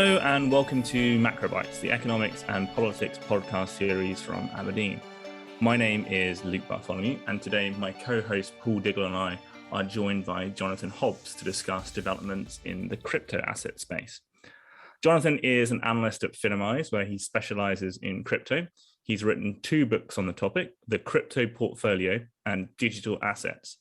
Hello and welcome to Bytes, the economics and politics podcast series from Aberdeen. My name is Luke Bartholomew, and today my co-host Paul Diggle and I are joined by Jonathan Hobbs to discuss developments in the crypto asset space. Jonathan is an analyst at Finimize, where he specializes in crypto. He's written 2 books on the topic, The Crypto Portfolio and Digital Assets.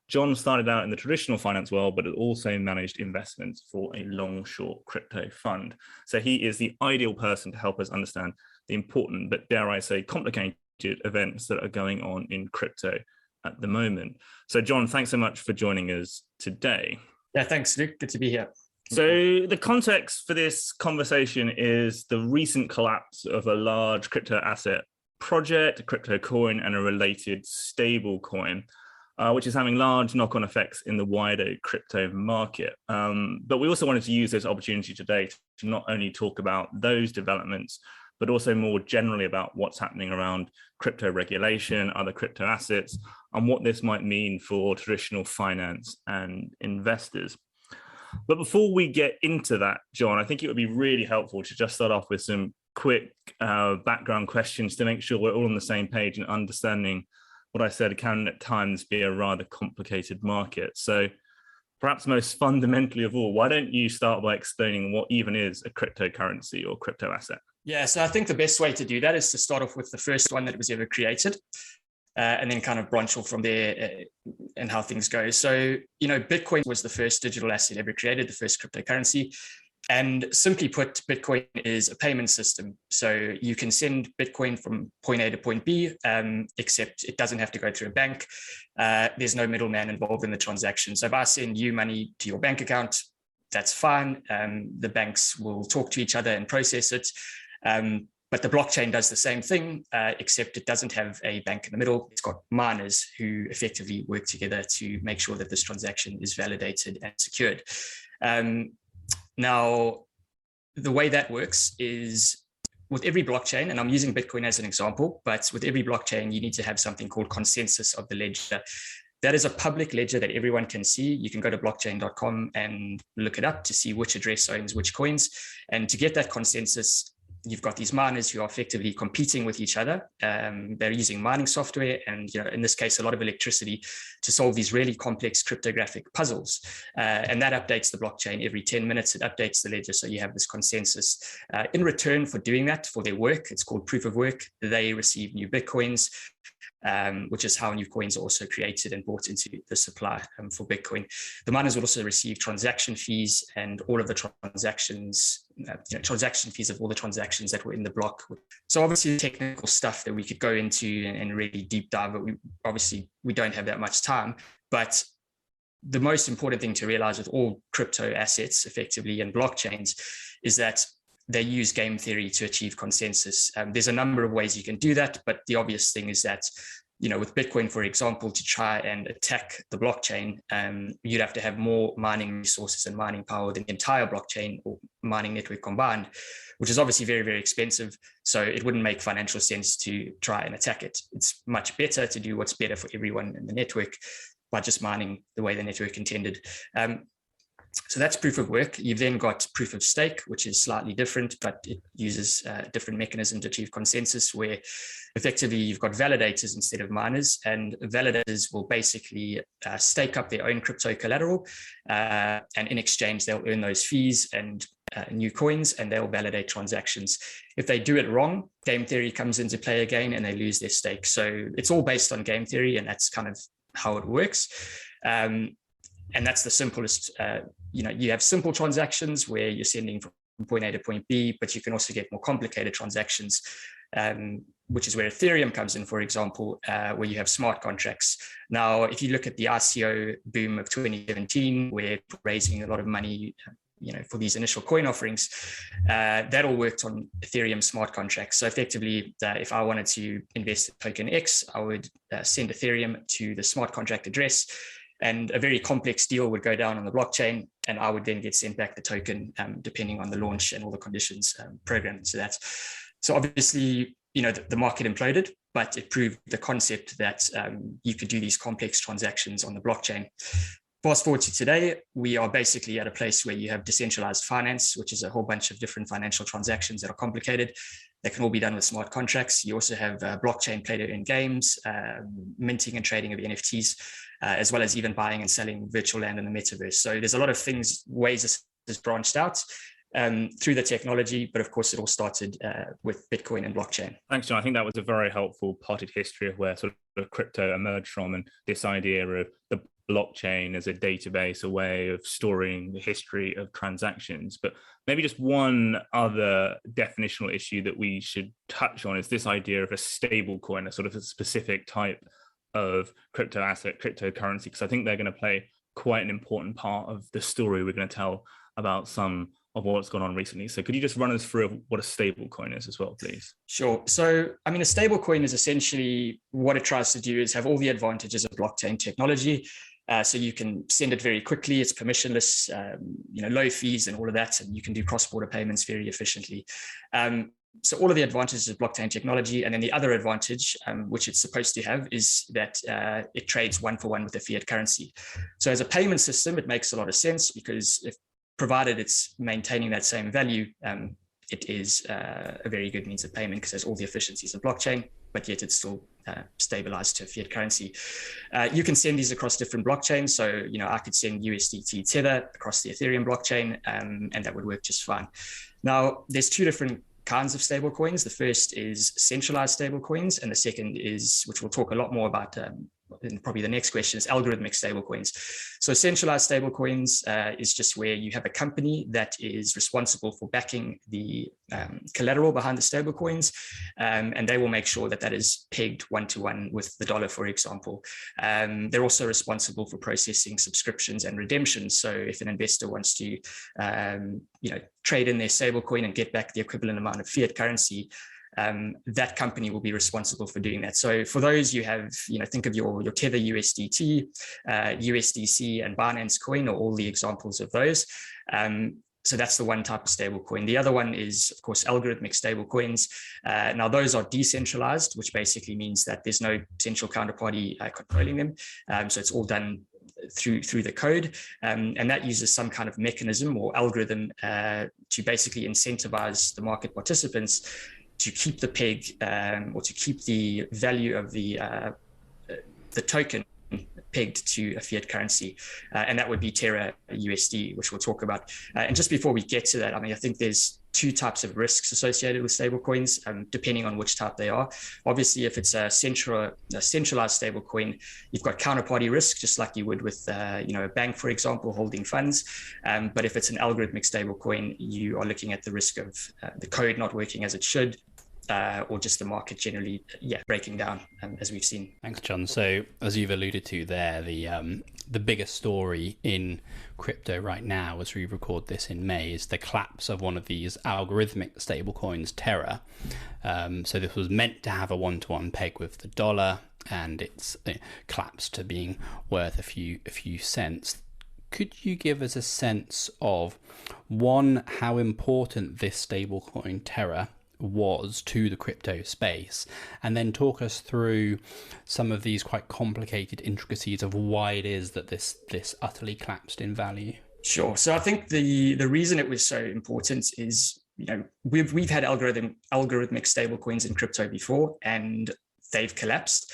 John started out in the traditional finance world, but has also managed investments for a long-short crypto fund. So he is the ideal person to help us understand the important, but dare I say, complicated events that are going on in crypto at the moment. So John, thanks so much for joining us today. Yeah, thanks, Luke. Good to be here. So the context for this conversation is the recent collapse of a large crypto asset project, a crypto coin, and a related stable coin. Which is having large knock-on effects in the wider crypto market. But we also wanted to use this opportunity today to not only talk about those developments, but also more generally about what's happening around crypto regulation, other crypto assets, and what this might mean for traditional finance and investors. But before we get into that, John, I think it would be really helpful to just start off with some quick background questions to make sure we're all on the same page and understanding what I said can at times be a rather complicated market. So perhaps most fundamentally of all, why don't you start by explaining what even is a cryptocurrency or crypto asset? Yeah, so I think the best way to do that is to start off with the first one that was ever created, and then kind of branch off from there and how things go. So, Bitcoin was the first digital asset ever created, the first cryptocurrency. And simply put, Bitcoin is a payment system. So you can send Bitcoin from point A to point B, except it doesn't have to go through a bank. There's no middleman involved in the transaction. So if I send you money to your bank account, that's fine. The banks will talk to each other and process it. But the blockchain does the same thing, except it doesn't have a bank in the middle. It's got miners who effectively work together to make sure that this transaction is validated and secured. Now, the way that works is with every blockchain, and I'm using Bitcoin as an example, but with every blockchain, you need to have something called consensus of the ledger. That is a public ledger that everyone can see. You can go to blockchain.com and look it up to see which address owns which coins. And to get that consensus, you've got these miners who are effectively competing with each other. They're using mining software and, in this case, a lot of electricity to solve these really complex cryptographic puzzles. And that updates the blockchain every 10 minutes. It updates the ledger. So you have this consensus. In return for doing that, for their work, it's called proof of work, they receive new Bitcoins, which is how new coins are also created and brought into the supply for Bitcoin. The miners will also receive transaction fees and all of the transaction fees of all the transactions that were in the block. So obviously technical stuff that we could go into and really deep dive, but we don't have that much time. But the most important thing to realize with all crypto assets effectively and blockchains is that they use game theory to achieve consensus. There's a number of ways you can do that, but the obvious thing is that, with Bitcoin, for example, to try and attack the blockchain, you'd have to have more mining resources and mining power than the entire blockchain or mining network combined, which is obviously very, very expensive. So it wouldn't make financial sense to try and attack it. It's much better to do what's better for everyone in the network by just mining the way the network intended. So that's proof of work. You've then got proof of stake, which is slightly different, but it uses a different mechanism to achieve consensus, where effectively you've got validators instead of miners, and validators will basically stake up their own crypto collateral, and in exchange, they'll earn those fees and new coins, and they'll validate transactions. If they do it wrong, game theory comes into play again, and they lose their stake. So it's all based on game theory, and that's kind of how it works. And that's the simplest, you have simple transactions where you're sending from point A to point B, but you can also get more complicated transactions, which is where Ethereum comes in, for example, where you have smart contracts. Now, if you look at the ICO boom of 2017, where raising a lot of money, for these initial coin offerings, that all worked on Ethereum smart contracts. So effectively, if I wanted to invest in token X, I would send Ethereum to the smart contract address, and a very complex deal would go down on the blockchain, and I would then get sent back the token, depending on the launch and all the conditions programmed to that. So obviously, the market imploded, but it proved the concept that you could do these complex transactions on the blockchain. Fast forward to today, we are basically at a place where you have decentralized finance, which is a whole bunch of different financial transactions that are complicated. They can all be done with smart contracts. You also have blockchain played in games, minting and trading of NFTs, as well as even buying and selling virtual land in the metaverse. So there's a lot of ways this has branched out through the technology, but of course it all started with Bitcoin and blockchain. Thanks, John. I think that was a very helpful potted history of where sort of crypto emerged from, and this idea of the blockchain as a database, a way of storing the history of transactions. But maybe just one other definitional issue that we should touch on is this idea of a stable coin, a sort of a specific type of crypto asset, cryptocurrency, because I think they're going to play quite an important part of the story we're going to tell about some of what's gone on recently. So could you just run us through what a stable coin is as well, please? Sure. So, I mean, a stable coin is essentially what it tries to do is have all the advantages of blockchain technology. So you can send it very quickly. It's permissionless, low fees and all of that. And you can do cross-border payments very efficiently. So all of the advantages of blockchain technology. And then the other advantage, which it's supposed to have, is that it trades one for one with the fiat currency. So as a payment system, it makes a lot of sense because if provided it's maintaining that same value, it is a very good means of payment because there's all the efficiencies of blockchain, but yet it's still stabilized to a fiat currency. You can send these across different blockchains. So, I could send USDT Tether across the Ethereum blockchain, and that would work just fine. Now, there's two different kinds of stable coins. The first is centralized stable coins, and the second is, which we'll talk a lot more about in probably the next question, is algorithmic stablecoins. So centralized stablecoins is just where you have a company that is responsible for backing the collateral behind the stablecoins, and they will make sure that that is pegged one-to-one with the dollar, for example. They're also responsible for processing subscriptions and redemptions. So if an investor wants to, trade in their stablecoin and get back the equivalent amount of fiat currency, that company will be responsible for doing that. So for those, you have, think of your Tether USDT, USDC, and Binance Coin are all the examples of those. So that's the one type of stable coin. The other one is, of course, algorithmic stable coins. Now, those are decentralized, which basically means that there's no central counterparty controlling them. So it's all done through the code, and that uses some kind of mechanism or algorithm to basically incentivize the market participants to keep the peg or to keep the value of the token pegged to a fiat currency, and that would be Terra USD, which we'll talk about. And just before we get to that, I think there's two types of risks associated with stablecoins, depending on which type they are. Obviously, if it's a centralized stablecoin, you've got counterparty risk, just like you would with a bank, for example, holding funds. But if it's an algorithmic stablecoin, you are looking at the risk of the code not working as it should, or just the market generally, breaking down, as we've seen. Thanks, John. So as you've alluded to there, the biggest story in crypto right now, as we record this in May, is the collapse of one of these algorithmic stablecoins, Terra. So this was meant to have a one-to-one peg with the dollar, and it's collapsed to being worth a few cents. Could you give us a sense of, one, how important this stablecoin Terra was to the crypto space, and then talk us through some of these quite complicated intricacies of why it is that this utterly collapsed in value? Sure. So I think the reason it was so important is, we've had algorithmic stablecoins in crypto before, and they've collapsed.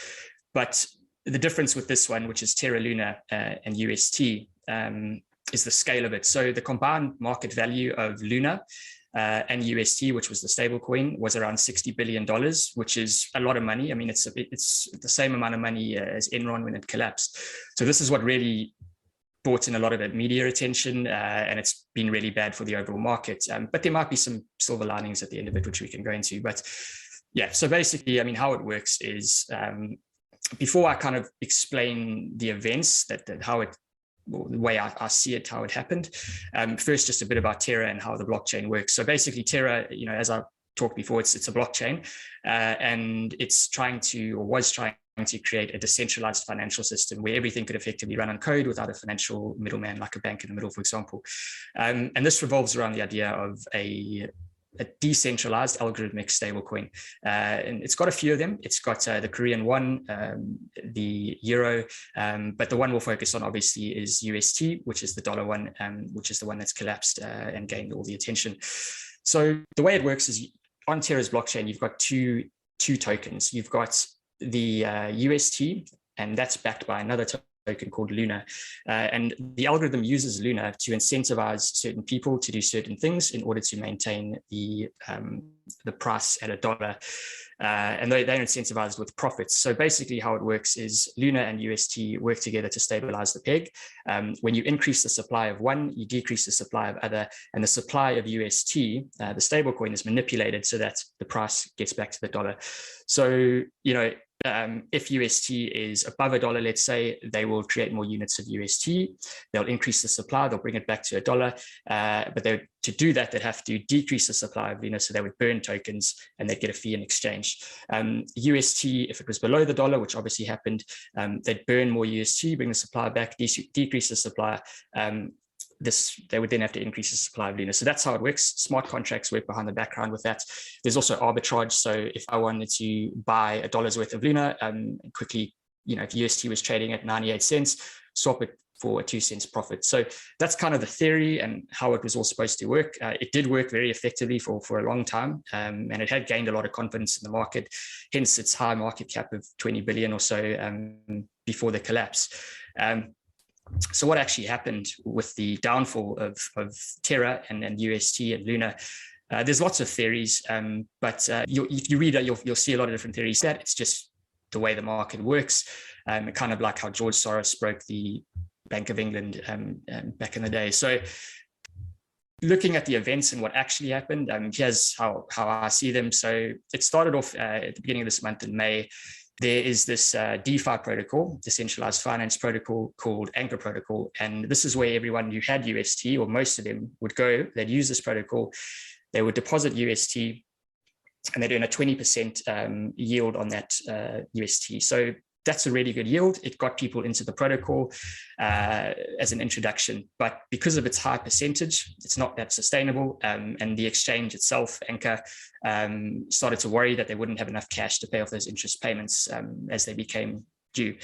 But the difference with this one, which is Terra Luna and UST, is the scale of it. So the combined market value of Luna and UST, which was the stable coin, was around $60 billion, which is a lot of money. It's the same amount of money as Enron when it collapsed. So this is what really brought in a lot of media attention, and it's been really bad for the overall market. But there might be some silver linings at the end of it, which we can go into. But so basically, how it works is, before I kind of explain the events the way I see it, how it happened. First, just a bit about Terra and how the blockchain works. So basically Terra, as I talked before, it's a blockchain, and it's was trying to create a decentralized financial system where everything could effectively run on code without a financial middleman, like a bank in the middle, for example. And this revolves around the idea of a a decentralized algorithmic stablecoin. And it's got a few of them. It's got the Korean won, the euro, but the one we'll focus on obviously is UST, which is the dollar one, which is the one that's collapsed and gained all the attention. So the way it works is on Terra's blockchain, you've got two tokens. You've got the UST, and that's backed by another token called Luna. And the algorithm uses Luna to incentivize certain people to do certain things in order to maintain the price at $1. And they're incentivized with profits. So basically how it works is Luna and UST work together to stabilize the peg. When you increase the supply of one, you decrease the supply of other, and the supply of UST, the stablecoin, is manipulated so that the price gets back to the dollar. So, if UST is above $1, let's say, they will create more units of UST. They'll increase the supply. They'll bring it back to $1. But to do that, they'd have to decrease the supply of Luna, so they would burn tokens and they'd get a fee in exchange. UST, if it was below the dollar, which obviously happened, they'd burn more UST, bring the supply back, decrease the supply. They would then have to increase the supply of Luna. So that's how it works. Smart contracts work behind the background with that. There's also arbitrage. So if I wanted to buy $1 worth of Luna, quickly, if UST was trading at 98 cents, swap it for a 2 cents profit. So that's kind of the theory and how it was all supposed to work. It did work very effectively for a long time, and it had gained a lot of confidence in the market, hence its high market cap of 20 billion or so before the collapse. So what actually happened with the downfall of Terra and UST and Luna? There's lots of theories, but if you read it, you'll see a lot of different theories. That it's just the way the market works, kind of like how George Soros broke the Bank of England back in the day. So looking at the events and what actually happened, here's how I see them. So it started off at the beginning of this month in May. There is this DeFi protocol, decentralized finance protocol called Anchor Protocol. And this is where everyone who had UST, or most of them, would go. They'd use this protocol. They would deposit UST, and they'd earn a 20% yield on that UST. So that's a really good yield. It got people into the protocol as an introduction. But because of its high percentage, it's not that sustainable. And the exchange itself, Anchor, started to worry that they wouldn't have enough cash to pay off those interest payments as they became due.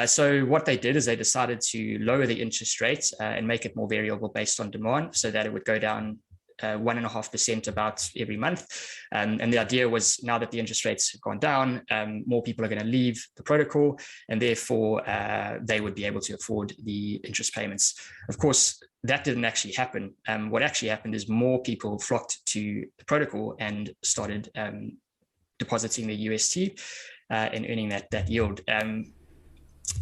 So what they did is they decided to lower the interest rate and make it more variable based on demand, so that it would go down 1.5% about every month. And the idea was, now that the interest rates have gone down, more people are going to leave the protocol, and therefore they would be able to afford the interest payments. Of course, that didn't actually happen. What actually happened is more people flocked to the protocol and started depositing the UST and earning that yield.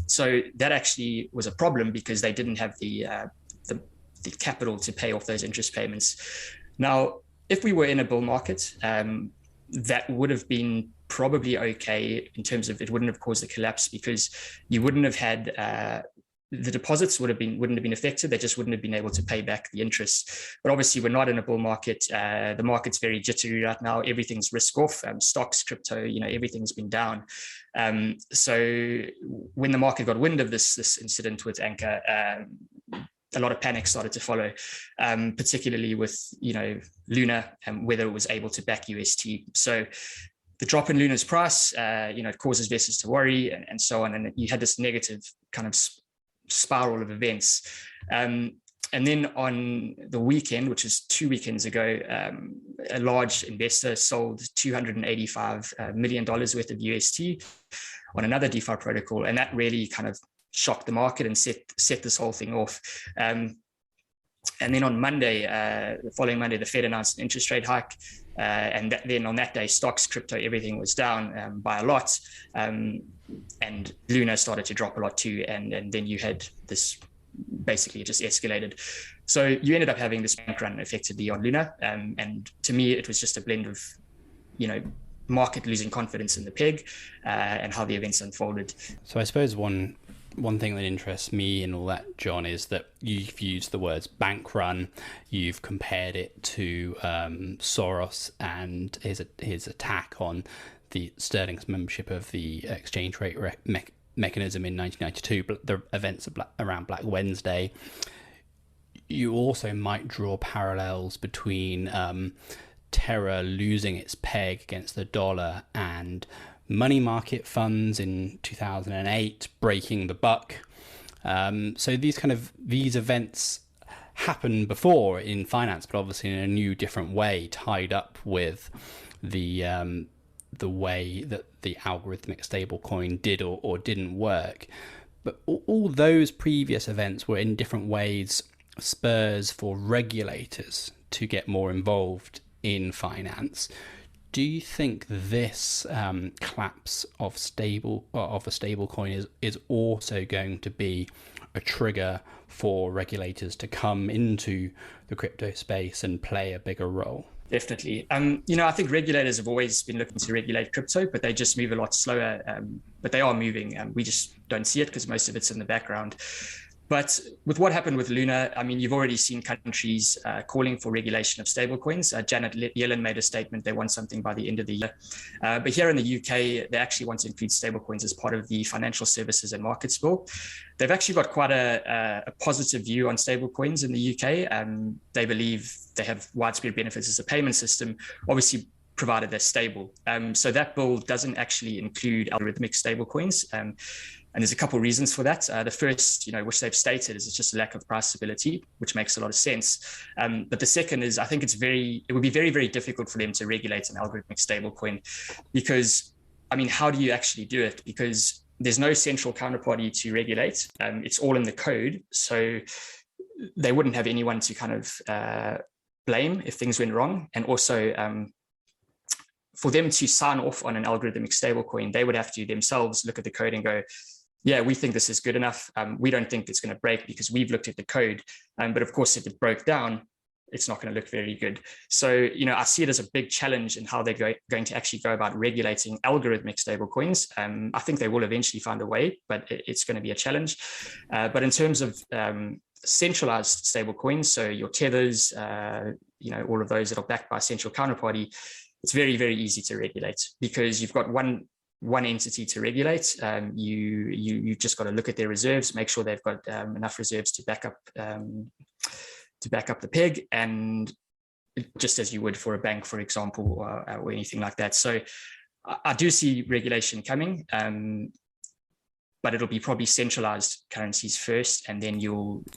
So that actually was a problem, because they didn't have the capital to pay off those interest payments. Now, if we were in a bull market, that would have been probably okay in terms of, it wouldn't have caused the collapse, because you wouldn't have had the deposits wouldn't have been affected. They just wouldn't have been able to pay back the interest. But obviously, we're not in a bull market. The market's very jittery right now. Everything's risk off. Stocks, crypto, everything's been down. So when the market got wind of this incident with Anchor, a lot of panic started to follow, particularly with Luna and whether it was able to back UST. So the drop in Luna's price, it causes investors to worry and so on, and you had this negative kind of spiral of events. And then on the weekend, which is 2 weekends ago, a large investor sold $285 million worth of UST on another DeFi protocol, and that really kind of shocked the market and set this whole thing off. And then on Monday, the following Monday, the Fed announced an interest rate hike. And then on that day, stocks, crypto, everything was down by a lot. And Luna started to drop a lot too. And then you had this, basically it just escalated. So you ended up having this bank run effectively on Luna. And to me, it was just a blend of, market losing confidence in the peg and how the events unfolded. So I suppose one thing that interests me in all that, John, is that you've used the words bank run. You've compared it to Soros and his attack on the sterling's membership of the exchange rate mechanism in 1992, the events around Black Wednesday. You also might draw parallels between Terra losing its peg against the dollar and money market funds in 2008 breaking the buck. So these events happened before in finance, but obviously in a new, different way, tied up with the way that the algorithmic stablecoin did or didn't work. But all those previous events were in different ways spurs for regulators to get more involved in finance. Do you think this collapse of a stablecoin is also going to be a trigger for regulators to come into the crypto space and play a bigger role? Definitely. I think regulators have always been looking to regulate crypto, but they just move a lot slower. But they are moving. We just don't see it because most of it's in the background. But with what happened with Luna, you've already seen countries calling for regulation of stablecoins. Janet Yellen made a statement they want something by the end of the year. But here in the UK, they actually want to include stablecoins as part of the Financial Services and Markets Bill. They've actually got quite a positive view on stablecoins in the UK. They believe they have widespread benefits as a payment system, obviously provided they're stable. So that bill doesn't actually include algorithmic stablecoins. And there's a couple of reasons for that. The first, which they've stated, is it's just a lack of price stability, which makes a lot of sense. But the second is, I think it would be very, very difficult for them to regulate an algorithmic stablecoin because, how do you actually do it? Because there's no central counterparty to regulate. It's all in the code. So they wouldn't have anyone to kind of blame if things went wrong. And also, for them to sign off on an algorithmic stablecoin, they would have to themselves look at the code and go, yeah, we think this is good enough. We don't think it's going to break because we've looked at the code. But of course, if it broke down, it's not going to look very good. So, I see it as a big challenge in how they're going to actually go about regulating algorithmic stablecoins. I think they will eventually find a way, but it's going to be a challenge. But in terms of centralized stablecoins, so your Tethers, all of those that are backed by a central counterparty, it's very, very easy to regulate because you've got one entity to regulate. You just got to look at their reserves, make sure they've got enough reserves to back up the peg, and just as you would for a bank, for example, or anything like that. So I do see regulation coming, but it'll be probably centralized currencies first, and then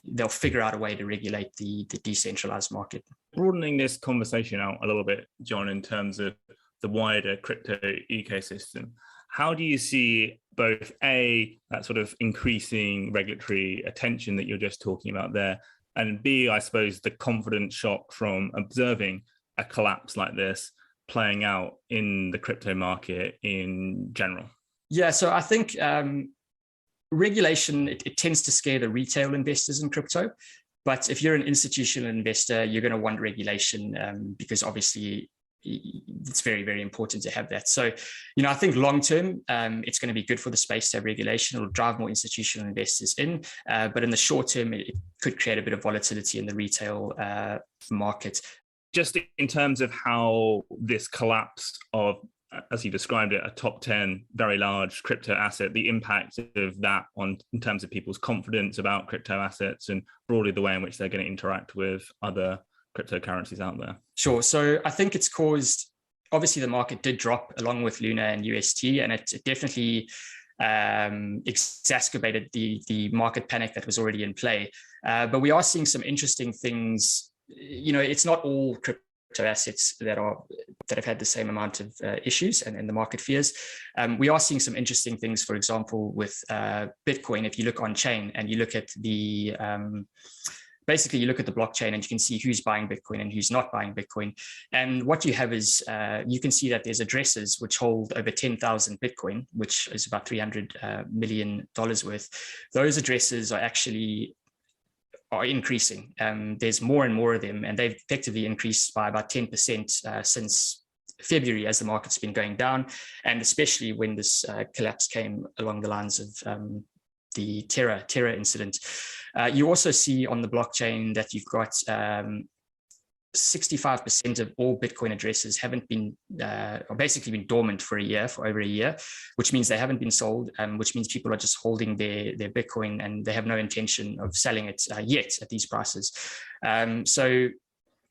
they'll figure out a way to regulate the decentralized market. Broadening this conversation out a little bit, John, in terms of the wider crypto ecosystem, how do you see both that sort of increasing regulatory attention that you're just talking about there, and B, I suppose, the confidence shock from observing a collapse like this playing out in the crypto market in general? Yeah, so I think regulation, it tends to scare the retail investors in crypto. But if you're an institutional investor, you're going to want regulation because obviously it's very, very important to have that. So, I think long term, it's going to be good for the space to have regulation. It'll drive more institutional investors in. But in the short term, it could create a bit of volatility in the retail market. Just in terms of how this collapse of, as you described it, a top 10 very large crypto asset, the impact of that in terms of people's confidence about crypto assets and broadly the way in which they're going to interact with other cryptocurrencies out there? Sure. So I think it's caused, obviously the market did drop along with Luna and UST, and it definitely exacerbated the market panic that was already in play. But we are seeing some interesting things. It's not all crypto assets that have had the same amount of issues and the market fears. We are seeing some interesting things, for example, with Bitcoin. If you look on chain and you look at the basically you look at the blockchain and you can see who's buying Bitcoin and who's not buying Bitcoin. And what you have is you can see that there's addresses which hold over 10,000 Bitcoin, which is about $300 million worth. Those addresses are increasing. There's more and more of them, and they've effectively increased by about 10% since February as the market's been going down, and especially when this collapse came along the lines of the Terra incident. You also see on the blockchain that you've got 65% of all Bitcoin addresses haven't been, or basically been dormant for over a year, which means they haven't been sold, which means people are just holding their Bitcoin and they have no intention of selling it yet at these prices. So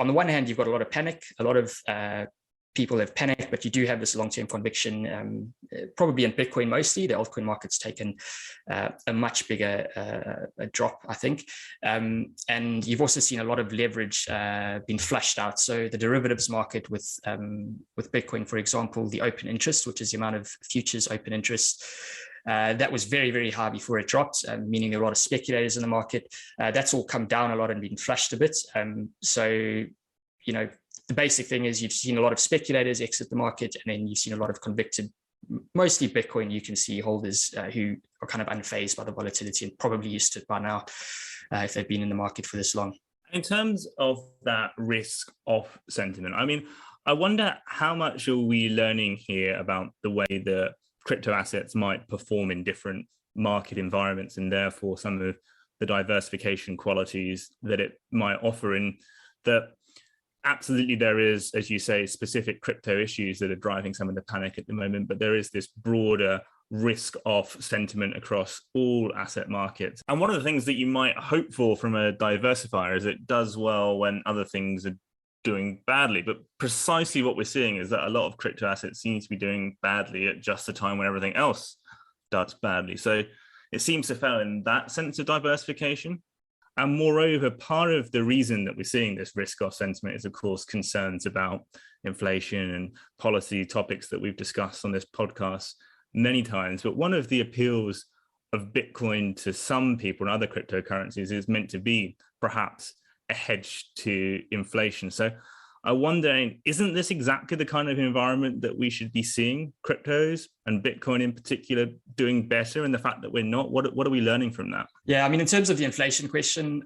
on the one hand, you've got a lot of panic, a lot of people have panicked, but you do have this long-term conviction, probably in Bitcoin mostly. The altcoin market's taken a much bigger drop, I think. And you've also seen a lot of leverage being flushed out. So the derivatives market with Bitcoin, for example, the open interest, which is the amount of futures open interest, that was very, very high before it dropped, meaning there are a lot of speculators in the market. That's all come down a lot and been flushed a bit. So, the basic thing is you've seen a lot of speculators exit the market, and then you've seen a lot of convicted, mostly Bitcoin, you can see holders who are kind of unfazed by the volatility and probably used to it by now if they've been in the market for this long. In terms of that risk off sentiment, I mean, I wonder how much are we learning here about the way that crypto assets might perform in different market environments, and therefore some of the diversification qualities that it might offer, in that absolutely there is, as you say, specific crypto issues that are driving some of the panic at the moment, but there is this broader risk off sentiment across all asset markets. And one of the things that you might hope for from a diversifier is it does well when other things are doing badly. But precisely what we're seeing is that a lot of crypto assets seem to be doing badly at just the time when everything else does badly. So it seems to fail in that sense of diversification. And moreover, part of the reason that we're seeing this risk-off sentiment is, of course, concerns about inflation and policy topics that we've discussed on this podcast many times. But one of the appeals of Bitcoin to some people and other cryptocurrencies is meant to be perhaps a hedge to inflation. So I wonder, isn't this exactly the kind of environment that we should be seeing cryptos and Bitcoin in particular doing better? And the fact that we're not, what are we learning from that? Yeah, I mean, in terms of the inflation question,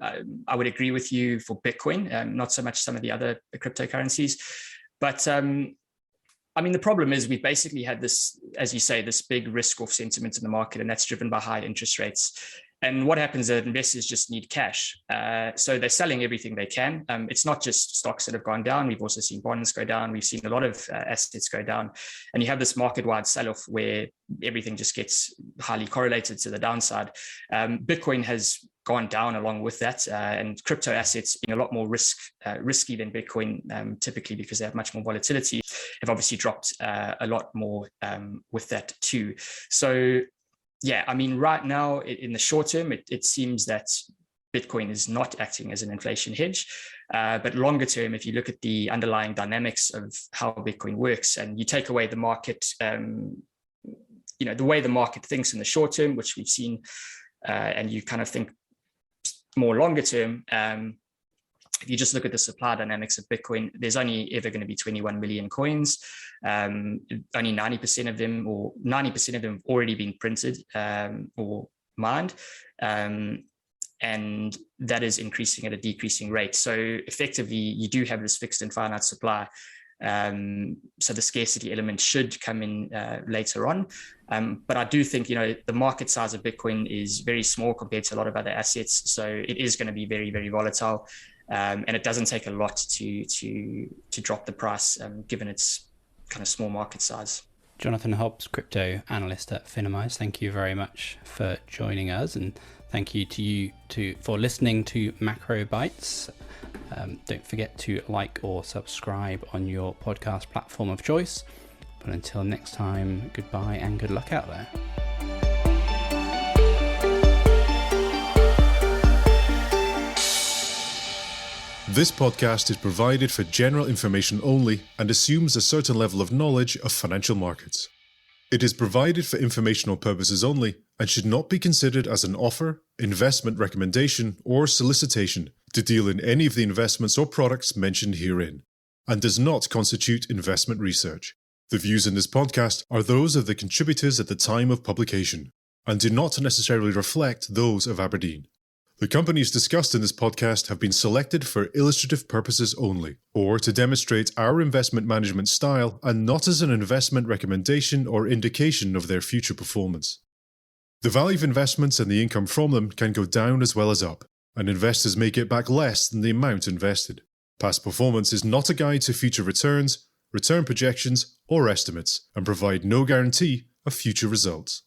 I would agree with you for Bitcoin, not so much some of the other cryptocurrencies. But I mean, the problem is we've basically had this, as you say, this big risk off sentiment in the market, and that's driven by high interest rates. And what happens is investors just need cash. So they're selling everything they can. It's not just stocks that have gone down. We've also seen bonds go down. We've seen a lot of assets go down. And you have this market-wide sell-off where everything just gets highly correlated to the downside. Bitcoin has gone down along with that. And crypto assets, being a lot more risky than Bitcoin, typically because they have much more volatility, have obviously dropped a lot more with that too. So yeah, I mean, right now, in the short term, it seems that Bitcoin is not acting as an inflation hedge. But longer term, if you look at the underlying dynamics of how Bitcoin works, and you take away the market, the way the market thinks in the short term, which we've seen, and you kind of think more longer term, if you just look at the supply dynamics of Bitcoin, there's only ever going to be 21 million coins. Only 90% of them, or 90% of them, have already been printed or mined. And that is increasing at a decreasing rate. So effectively, you do have this fixed and finite supply. So the scarcity element should come in later on. But I do think, the market size of Bitcoin is very small compared to a lot of other assets. So it is going to be very, very volatile. And it doesn't take a lot to drop the price, given its kind of small market size. Jonathan Hobbs, crypto analyst at Finimize, thank you very much for joining us, and thank you to you for listening to Macro Bytes. Don't forget to like or subscribe on your podcast platform of choice. But until next time, goodbye and good luck out there. This podcast is provided for general information only and assumes a certain level of knowledge of financial markets. It is provided for informational purposes only and should not be considered as an offer, investment recommendation, or solicitation to deal in any of the investments or products mentioned herein, and does not constitute investment research. The views in this podcast are those of the contributors at the time of publication, and do not necessarily reflect those of Aberdeen. The companies discussed in this podcast have been selected for illustrative purposes only, or to demonstrate our investment management style, and not as an investment recommendation or indication of their future performance. The value of investments and the income from them can go down as well as up, and investors may get back less than the amount invested. Past performance is not a guide to future returns, return projections, or estimates, and provide no guarantee of future results.